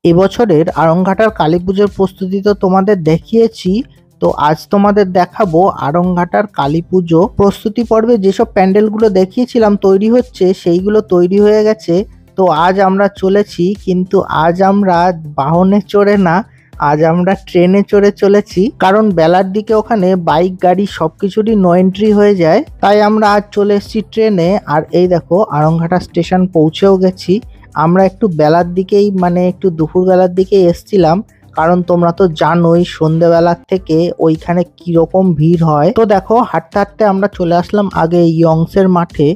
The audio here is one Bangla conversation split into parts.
এবছরের আড়ংঘাটার কালীপুজোর প্রস্তুতি তো তোমাদের দেখিয়েছি। তো আজ তোমাদের দেখাবো আড়ংঘাটার কালীপুজো প্রস্তুতি পর্বে যেসব প্যান্ডেলগুলো দেখিয়েছিলাম তৈরি হচ্ছে, সেইগুলো তৈরি হয়ে গেছে। তো আজ আমরা চলেছি, কিন্তু আজ আমরা বাহনে চড়ে না, আজ আমরা ট্রেনে চড়ে চলেছি। কারণ বেলার দিকে ওখানে বাইক গাড়ি সবকিছুরই নো এন্ট্রি হয়ে যায়, তাই আমরা আজ চলে এসেছি ট্রেনে। আর এই দেখো আড়ংঘাটা স্টেশন পৌঁছেও গেছি। আমরা একটু বেলার দিকেই, মানে একটু দুপুর বেলার দিকেই এসছিলাম, কারণ তোমরা তো জানোই সন্ধ্যেবেলার থেকে ওইখানে কিরকম ভিড় হয়। তো দেখো হাঁটতে হাঁটতে আমরা চলে আসলাম আগে ইয়ংসের মাঠে।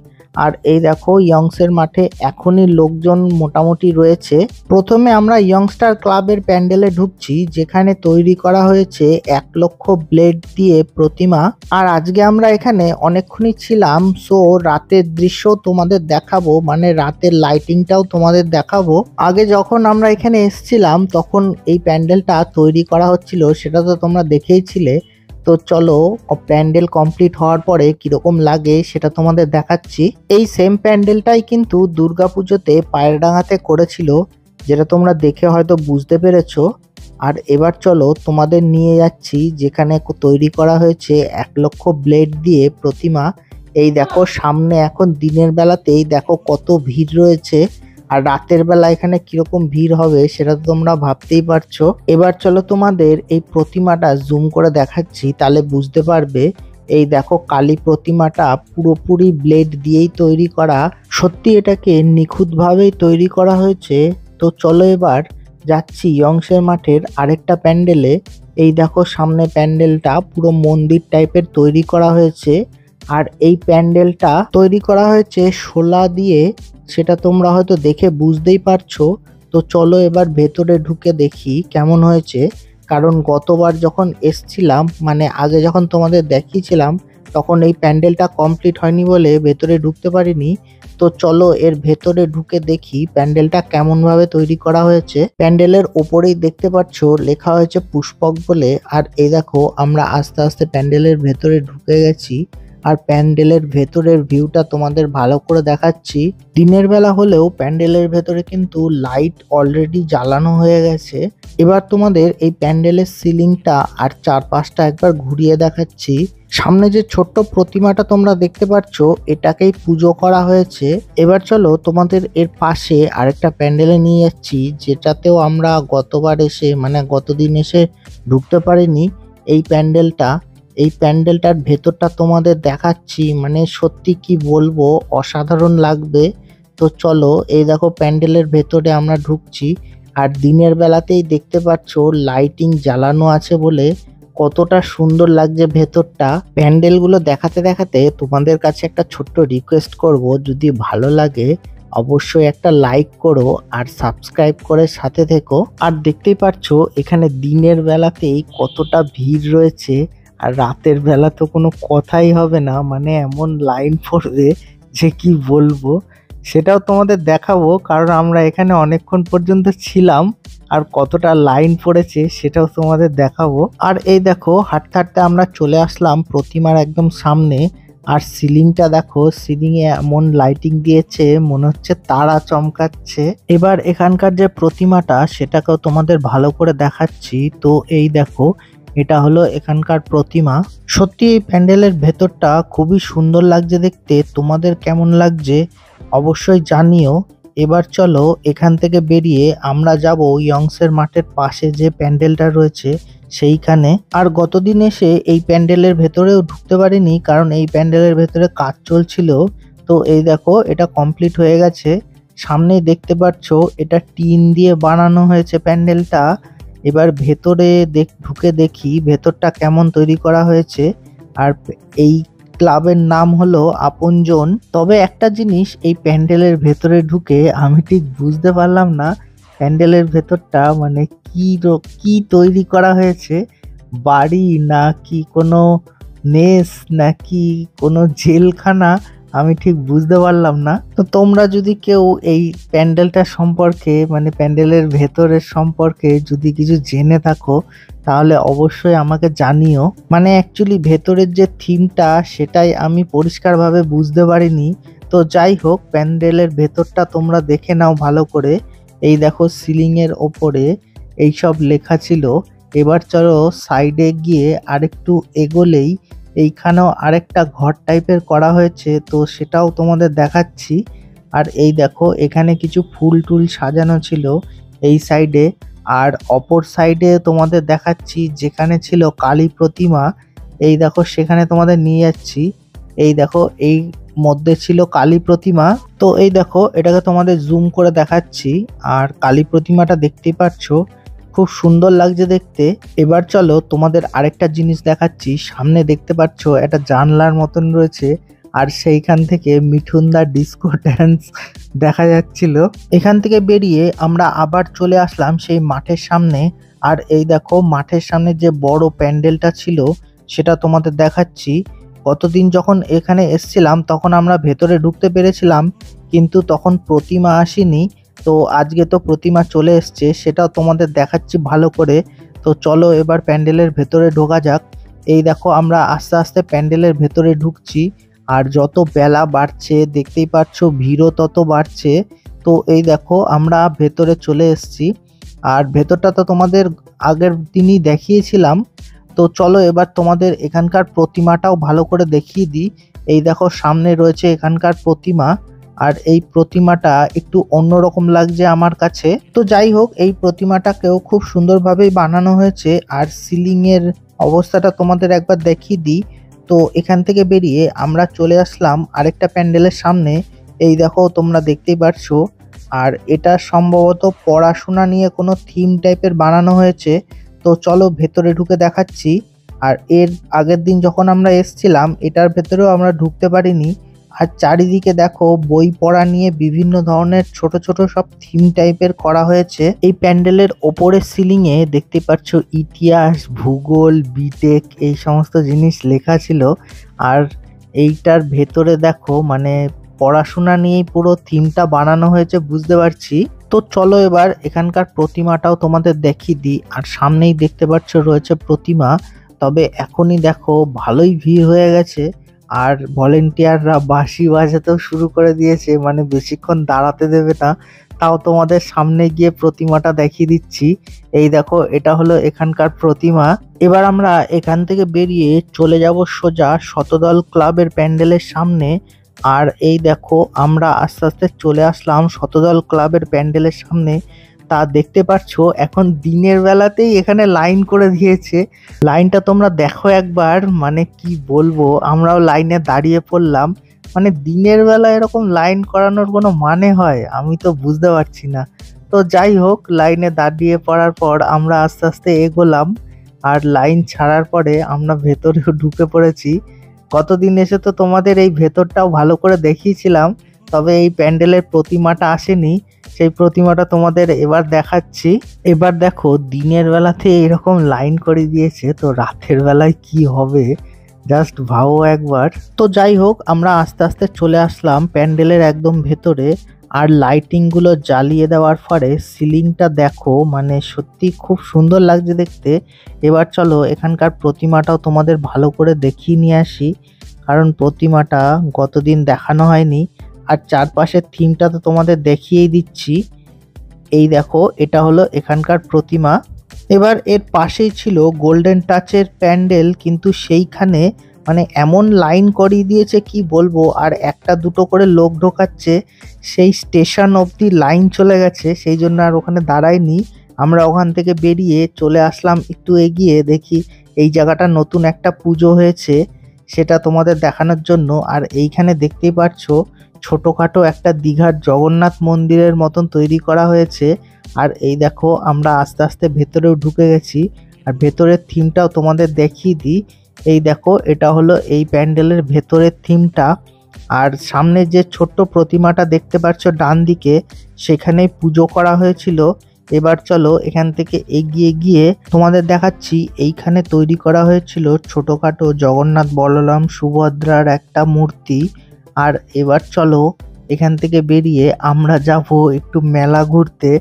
আর এই দেখো ইয়ংসের মাঠে এখনই লোকজন মোটামুটি রয়েছে। প্রথমে আমরা ইয়ংস্টার ক্লাবের প্যান্ডেলে ঢুকছি, যেখানে তৈরি করা হয়েছে 1,00,000 ব্লেড দিয়ে প্রতিমা। আর আজকে আমরা এখানে অনেকক্ষণই ছিলাম, সো রাতের দৃশ্য তোমাদের দেখাবো, মানে রাতের লাইটিংটাও তোমাদের দেখাবো। আগে যখন আমরা এখানে এসেছিলাম তখন এই প্যান্ডেলটা তৈরি করা হচ্ছিল, সেটা তো তোমরা দেখেইছিলে। তো চলো প্যান্ডেল কমপ্লিট হওয়ার পরে কিরকম লাগে সেটা তোমাদের দেখাচ্ছি। এই সেম প্যান্ডেলটাই কিন্তু দুর্গাপুজোতে পায়রাডাঙ্গাতে করেছিল, যেটা তোমরা দেখে হয়তো বুঝতে পেরেছো। আর এবার চলো তোমাদের নিয়ে যাচ্ছি যেখানে তৈরি করা হয়েছে 1,00,000 ব্লেড দিয়ে প্রতিমা। এই দেখো সামনে এখন দিনের বেলাতেই দেখো কত ভিড় রয়েছে, আর রাতের বেলা এখানে কিরকম ভিড় হবে সেটা তো তোমরা ভাবতেই পারছো। এবার চলো তোমাদের এই প্রতিমাটা জুম করে দেখাচ্ছি, তাহলে বুঝতে পারবে। এই দেখো কালী প্রতিমাটা পুরোপুরি ব্লেড দিয়েই তৈরি করা, সত্যি এটাকে নিখুঁতভাবেই তৈরি করা হয়েছে। তো চলো এবার যাচ্ছি ইয়ংসের মাঠের আরেকটা প্যান্ডেলে। এই দেখো সামনে প্যান্ডেলটা পুরো মন্দির টাইপের তৈরি করা হয়েছে, আর এই প্যান্ডেলটা তৈরি করা হয়েছে শোলা দিয়ে, সেটা তোমরা হয়তো দেখে বুঝতেই পারছো। তো চলো এবার ভেতরে ঢুকে দেখি কেমন হয়েছে। কারণ গতবার যখন এসছিলাম, মানে আগে যখন তোমাদের দেখিয়েছিলাম, তখন এই প্যান্ডেলটা কমপ্লিট হয়নি বলে ভেতরে ঢুকতে পারিনি। তো চলো এর ভেতরে ঢুকে দেখি প্যান্ডেলটা কেমন ভাবে তৈরি করা হয়েছে। প্যান্ডেলের ওপরেই দেখতে পাচ্ছ লেখা হয়েছে পুষ্পক বলে। আর এই দেখো আমরা আস্তে আস্তে প্যান্ডেলের ভেতরে ঢুকে গেছি, আর প্যান্ডেলের ভেতরের ভিউটা তোমাদের ভালো করে দেখাচ্ছি। দিনের বেলা হলেও প্যান্ডেলের ভেতরে কিন্তু লাইট অলরেডি জ্বালানো হয়ে গেছে। এবার তোমাদের এই প্যান্ডেলের সিলিংটা আর চারপাশটা একবার ঘুরিয়ে দেখাচ্ছি। সামনে যে ছোট্ট প্রতিমাটা তোমরা দেখতে পাচ্ছ, এটাকেই পুজো করা হয়েছে। এবার চলো তোমাদের এর পাশে আরেকটা প্যান্ডেলে নিয়ে যাচ্ছি, যেটাতেও আমরা গতবার এসে, মানে গতদিন এসে ঢুকতে পারিনি। এই প্যান্ডেলটার ভেতরটা তোমাদের দেখাচ্ছি, মানে সত্যি কি বলবো, অসাধারণ লাগবে। তো চলো এই দেখো প্যান্ডেলের ভেতরে আমরা ঢুকছি, আর দিনের বেলাতেই দেখতে পাচ্ছ লাইটিং জ্বালানো আছে বলে কতটা সুন্দর লাগছে ভেতরটা। প্যান্ডেলগুলো দেখাতে দেখাতে তোমাদের কাছে একটা ছোট্ট রিকোয়েস্ট করব, যদি ভালো লাগে অবশ্যই একটা লাইক করো আর সাবস্ক্রাইব করে সাথে থেকো। আর দেখতেই পাচ্ছো এখানে দিনের বেলাতেই কতটা ভিড় রয়েছে, আর রাতের বেলা তো কোনো কথাই হবে না, মানে এমন লাইন পড়বে যে কি বলবো। সেটাও তোমাদের দেখাবো, কারণ আমরা এখানে অনেকক্ষণ পর্যন্ত ছিলাম, আর কতটা লাইন পড়েছে সেটাও তোমাদের দেখাবো। আর এই দেখো হাঁটতে হাঁটতে আমরা চলে আসলাম প্রতিমার একদম সামনে। আর সিলিংটা দেখো, সিলিং এ এমন লাইটিং দিয়েছে মনে হচ্ছে তারা চমকাচ্ছে। এবার এখানকার যে প্রতিমাটা সেটাকেও তোমাদের ভালো করে দেখাচ্ছি। তো এই দেখো এটা হলো এখানকার প্রতিমা। সত্যি এই প্যান্ডেলের ভেতরটা খুবই সুন্দর লাগছে দেখতে, তোমাদের কেমন লাগছে অবশ্যই জানিও। এবার চলো এখান থেকে বেরিয়ে আমরা যাব ইয়ংসের মাঠের পাশে যে প্যান্ডেলটা রয়েছে সেইখানে। আর গতদিন এসে এই প্যান্ডেলের ভেতরেও ঢুকতে পারিনি, কারণ এই প্যান্ডেলের ভেতরে কাজ চলছিল। তো এই দেখো এটা কমপ্লিট হয়ে গেছে, সামনেই দেখতে পাচ্ছ এটা টিন দিয়ে বানানো হয়েছে প্যান্ডেলটা। এবার ভেতরে ঢুকে দেখি ভেতরটা কেমন তৈরি করা হয়েছে। আর এই ক্লাবের নাম হলো আপনজন। তবে একটা জিনিস, এই প্যান্ডেলের ভেতরে ঢুকে আমি ঠিক বুঝতে পারলাম না প্যান্ডেলের ভেতরটা মানে কি তৈরি করা হয়েছে, বাড়ি নাকি কোনো মেস নাকি কোনো জেলখানা, আমি ঠিক বুঝতে পারলাম না। তো তোমরা যদি কেউ এই প্যান্ডেলটা সম্পর্কে, মানে প্যান্ডেলের ভেতরের সম্পর্কে যদি কিছু জেনে থাকো তাহলে অবশ্যই আমাকে জানিও। মানে অ্যাকচুয়ালি ভেতরের যে থিমটা সেটাই আমি পরিষ্কারভাবে বুঝতে পারিনি। তো যাই হোক প্যান্ডেলের ভেতরটা তোমরা দেখে নাও ভালো করে। এই দেখো সিলিং এর ওপরে এইসব লেখা ছিল। এবার চলো সাইডে গিয়ে আরেকটু এগোলেই এইখানেও আরেকটা ঘর টাইপের করা হয়েছে, তো সেটাও তোমাদের দেখাচ্ছি। আর এই দেখো এখানে কিছু ফুল টুল সাজানো ছিল এই সাইডে। আর অপর সাইডে তোমাদের দেখাচ্ছি যেখানে ছিল কালী প্রতিমা, এই দেখো সেখানে তোমাদের নিয়ে যাচ্ছি। এই দেখো এই মধ্যে ছিল কালী প্রতিমা। তো এই দেখো এটাকে তোমাদের জুম করে দেখাচ্ছি। আর কালী প্রতিমাটা দেখতেই পাচ্ছ, খুব সুন্দর লাগছে দেখতে। এবার চলো তোমাদের আরেকটা জিনিস দেখাচ্ছি। সামনে দেখতে পাচ্ছ একটা জানলার মতন রয়েছে, আর সেইখান থেকে মিঠুনদা ডিস্কো ড্যান্স দেখা যাচ্ছিল। এখান থেকে বেরিয়ে আমরা আবার চলে আসলাম সেই মাঠের সামনে। আর এই দেখো মাঠের সামনে যে বড় প্যান্ডেলটা ছিল সেটা তোমাদের দেখাচ্ছি। গতদিন যখন এখানে এসছিলাম তখন আমরা ভেতরে ঢুকতে পেরেছিলাম, কিন্তু তখন প্রতিমা আসেনি। তো আজকে তো প্রতিমা চলে এসছে, সেটাও তোমাদের দেখাচ্ছি ভালো করে। তো চলো এবার প্যান্ডেলের ভেতরে ঢোকা যাক। এই দেখো আমরা আস্তে আস্তে প্যান্ডেলের ভেতরে ঢুকছি। আর যত বেলা বাড়ছে দেখতেই পাচ্ছ ভিড়ও তত বাড়ছে। তো এই দেখো আমরা ভেতরে চলে এসেছি। আর ভেতরটা তো তোমাদের আগের দিনই দেখিয়েছিলাম। তো চলো এবার তোমাদের এখানকার প্রতিমাটাও ভালো করে দেখিয়ে দিই। এই দেখো সামনে রয়েছে এখানকার প্রতিমা। আর এই প্রতিমাটা একটু অন্যরকম লাগছে আমার কাছে। তো যাই হোক এই প্রতিমাটাকেও খুব সুন্দরভাবেই বানানো হয়েছে। আর সিলিং এর অবস্থাটা তোমাদের একবার দেখিয়ে দিই। তো এখান থেকে বেরিয়ে আমরা চলে আসলাম আরেকটা প্যান্ডেলের সামনে। এই দেখো তোমরা দেখতেই পারছো। আর এটা সম্ভবত পড়াশোনা নিয়ে কোনো থিম টাইপের বানানো হয়েছে। তো চলো ভেতরে ঢুকে দেখাচ্ছি। আর এর আগের দিন যখন আমরা এসছিলাম এটার ভেতরেও আমরা ঢুকতে পারিনি। আর চারিদিকে দেখো বই পড়া নিয়ে বিভিন্ন ধরনের ছোট ছোট সব থিম টাইপের করা হয়েছে। এই প্যান্ডেলের ওপরের সিলিং এ দেখতে পাচ্ছ ইতিহাস, ভূগোল, বিটেক এই সমস্ত জিনিস লেখা ছিল। আর এইটার ভেতরে দেখো মানে পড়াশোনা নিয়েই পুরো থিমটা বানানো হয়েছে বুঝতে পারছি। তো চলো এবার এখানকার প্রতিমাটাও তোমাদের দেখিয়ে দিই। আর সামনেই দেখতে পাচ্ছ রয়েছে প্রতিমা। তবে এখনই দেখো ভালোই ভিড় হয়ে গেছে। আর ভলেন্টিয়াররা বাঁশি বাজাতেও শুরু করে দিয়েছে, মানে বেশিক্ষণ দাঁড়াতে দেবে না। তাও তোমাদের সামনে গিয়ে প্রতিমাটা দেখিয়ে দিচ্ছি। এই দেখো এটা হলো এখানকার প্রতিমা। এবার আমরা এখান থেকে বেরিয়ে চলে যাব সোজা শতদল ক্লাবের প্যান্ডেলের সামনে। আর এই দেখো আমরা আস্তে আস্তে চলে আসলাম শতদল ক্লাবের প্যান্ডেলের সামনে। তা দেখতে পাচ্ছ এখন দিনের বেলাতেই এখানে লাইন করে দিয়েছে। লাইনটা তোমরা দেখো একবার, মানে কি বলবো, আমরাও লাইনে দাঁড়িয়ে পড়লাম। মানে দিনের বেলা এরকম লাইন করানোর কোনো মানে হয় আমি তো বুঝতে পারছি না। তো যাই হোক লাইনে দাঁড়িয়ে পড়ার পর আমরা আস্তে আস্তে এগোলাম। আর লাইন ছাড়ার পরে আমরা ভেতরেও ঢুকে পড়েছি। গতদিন এসে তো তোমাদের এই ভেতরটাও ভালো করে দেখিয়েছিলাম, তবে এই প্যান্ডেলের প্রতিমাটা আসেনি। সেই প্রতিমাটা তোমাদের এবার দেখাচ্ছি। এবার দেখো দিনের বেলাতে এরকম লাইন করে দিয়েছে, তো রাতের বেলায় কি হবে জাস্ট ভাবো একবার। তো যাই হোক আমরা আস্তে আস্তে চলে আসলাম প্যান্ডেলের একদম ভেতরে। আর লাইটিং গুলো জ্বালিয়ে দেওয়ার ফলে সিলিংটা দেখো মানে সত্যি খুব সুন্দর লাগছে দেখতে। এবার চলো এখানকার প্রতিমাটাও তোমাদের ভালো করে দেখিয়ে নিয়ে আসি, কারণ প্রতিমাটা গতদিন দেখানো হয়নি। আর চারপাশের থিমটা তো তোমাদের দেখিয়েই দিচ্ছি। এই দেখো এটা হলো এখানকার প্রতিমা। এবার এর পাশেই ছিল গোল্ডেন টাচের প্যান্ডেল, কিন্তু সেইখানে মানে এমন লাইন করিয়ে দিয়েছে কি বলবো। আর একটা দুটো করে লোক ঢোকাচ্ছে, সেই স্টেশন অবধি লাইন চলে গেছে, সেই জন্য আর ওখানে দাঁড়ায়নি। আমরা ওখান থেকে বেরিয়ে চলে আসলাম একটু এগিয়ে, দেখি এই জায়গাটা নতুন একটা পুজো হয়েছে সেটা তোমাদের দেখানোর জন্য। আর এইখানে দেখতেই পাচ্ছ ছোটখাটো একটা দীঘার জগন্নাথ মন্দিরের মতন তৈরি করা হয়েছে। আর এই দেখো আমরা আস্তে আস্তে ভেতরেও ঢুকে গেছি। আর ভেতরের থিমটাও তোমাদের দেখিয়ে দিই। এই দেখো এটা হলো এই প্যান্ডেলের ভেতরের থিমটা। আর সামনে যে ছোট্ট প্রতিমাটা দেখতে পাচ্ছ ডান দিকে, সেখানেই পুজো করা হয়েছিল। এবার চলো এখান থেকে এগিয়ে গিয়ে তোমাদের দেখাচ্ছি এইখানে তৈরি করা হয়েছিল ছোটখাটো জগন্নাথ, বলরাম, সুভদ্রার একটা মূর্তি। আর এবার চলো এখান থেকে বেরিয়ে আমরা যাব একটু মেলা ঘুরতে,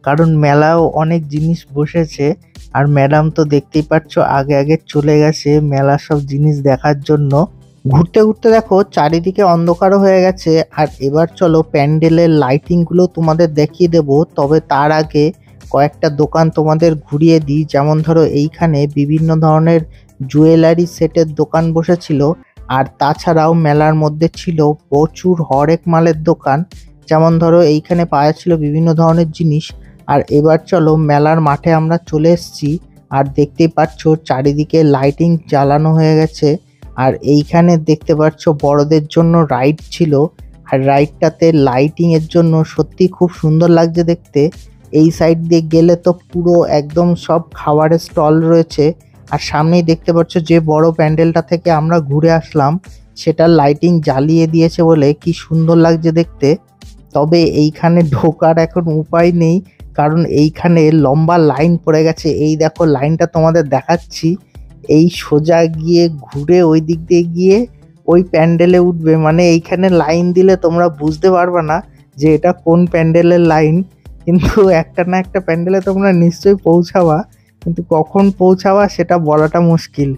কারণ মেলাও অনেক জিনিস বসেছে। আর ম্যাডাম তো দেখতেই পাচ্ছ আগে আগে চলে গেছে মেলা সব জিনিস দেখার জন্য। ঘুরতে ঘুরতে দেখো চারিদিকে অন্ধকারও হয়ে গেছে। আর এবার চলো প্যান্ডেলের লাইটিং গুলো তোমাদের দেখিয়ে দেব। তবে তার আগে কয়েকটা দোকান তোমাদের ঘুরিয়ে দিই। যেমন ধরো এইখানে বিভিন্ন ধরনের জুয়েলারি সেটের দোকান বসেছিল। আর তাছাড়াও মেলার মধ্যে ছিল প্রচুর হরেক মালের দোকান। যেমন ধরো এইখানে পাওয়া ছিল বিভিন্ন ধরনের জিনিস। আর এবার চলো মেলার মাঠে আমরা চলে এসেছি। আর দেখতেই পাচ্ছ চারিদিকে লাইটিং জ্বালানো হয়ে গেছে। আর এইখানে দেখতে পাচ্ছ বড়দের জন্য রাইড ছিল। আর রাইডটাতে লাইটিং এর জন্য সত্যি খুব সুন্দর লাগছে দেখতে। এই সাইড দিয়ে গেলে তো পুরো একদম সব খাবারের স্টল রয়েছে। আর সামনেই দেখতে পাচ্ছ যে বড় প্যান্ডেলটা থেকে আমরা ঘুরে আসলাম, সেটা লাইটিং জ্বালিয়ে দিয়েছে বলে কি সুন্দর লাগছে দেখতে। তবে এইখানে ঢোকার এখন উপায় নেই, কারণ এইখানে লম্বা লাইন পড়ে গেছে। এই দেখো লাইনটা তোমাদের দেখাচ্ছি। এই সোজা গিয়ে ঘুরে ওই দিক দিয়ে গিয়ে ওই প্যান্ডেলে উঠবে। মানে এইখানে লাইন দিলে তোমরা বুঝতে পারবে না যে এটা কোন প্যান্ডেলের লাইন। কিন্তু একটা না একটা প্যান্ডেলে তোমরা নিশ্চয়ই পৌঁছাবা, কিন্তু কখন পৌঁছাবা সেটা বলাটা মুশকিল।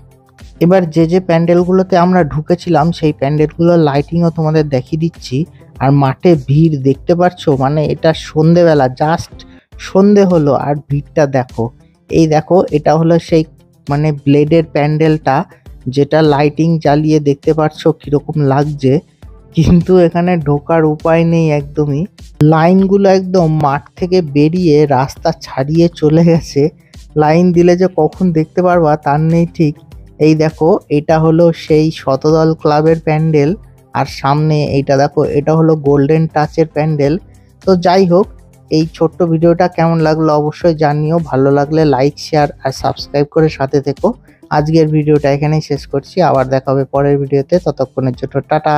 এবার যে যে প্যান্ডেলগুলোতে আমরা ঢুকেছিলাম সেই প্যান্ডেলগুলোর লাইটিংও তোমাদের দেখিয়ে দিচ্ছি। আর মাঠে ভিড় দেখতে পাচ্ছো, মানে এটা সন্ধেবেলা, জাস্ট সন্ধে হলো আর ভিড়টা দেখো। এই দেখো এটা হলো সেই মানে ব্লেডের প্যান্ডেলটা, যেটা লাইটিং জ্বালিয়ে দেখতে পাচ্ছো কিরকম লাগছে। কিন্তু এখানে ঢোকার উপায় নেই একদমই। লাইনগুলো একদম মাঠ থেকে বেরিয়ে রাস্তা ছাড়িয়ে চলে গেছে। লাইন দিলে যে কখন দেখতে পারবা তার নেই ঠিক। এই দেখো এটা হলো সেই শতদল ক্লাবের প্যান্ডেল। আর সামনে এইটা দেখো, এটা হলো গোল্ডেন টাচের প্যান্ডেল। তো যাই হোক, এই ছোট্ট ভিডিওটা কেমন লাগলো অবশ্যই জানিও। ভালো লাগলে লাইক, শেয়ার আর সাবস্ক্রাইব করে সাথে থেকো। আজকের ভিডিওটা এখানেই শেষ করছি। আবার দেখা হবে পরের ভিডিওতে। ততক্ষণের জন্য টাটা।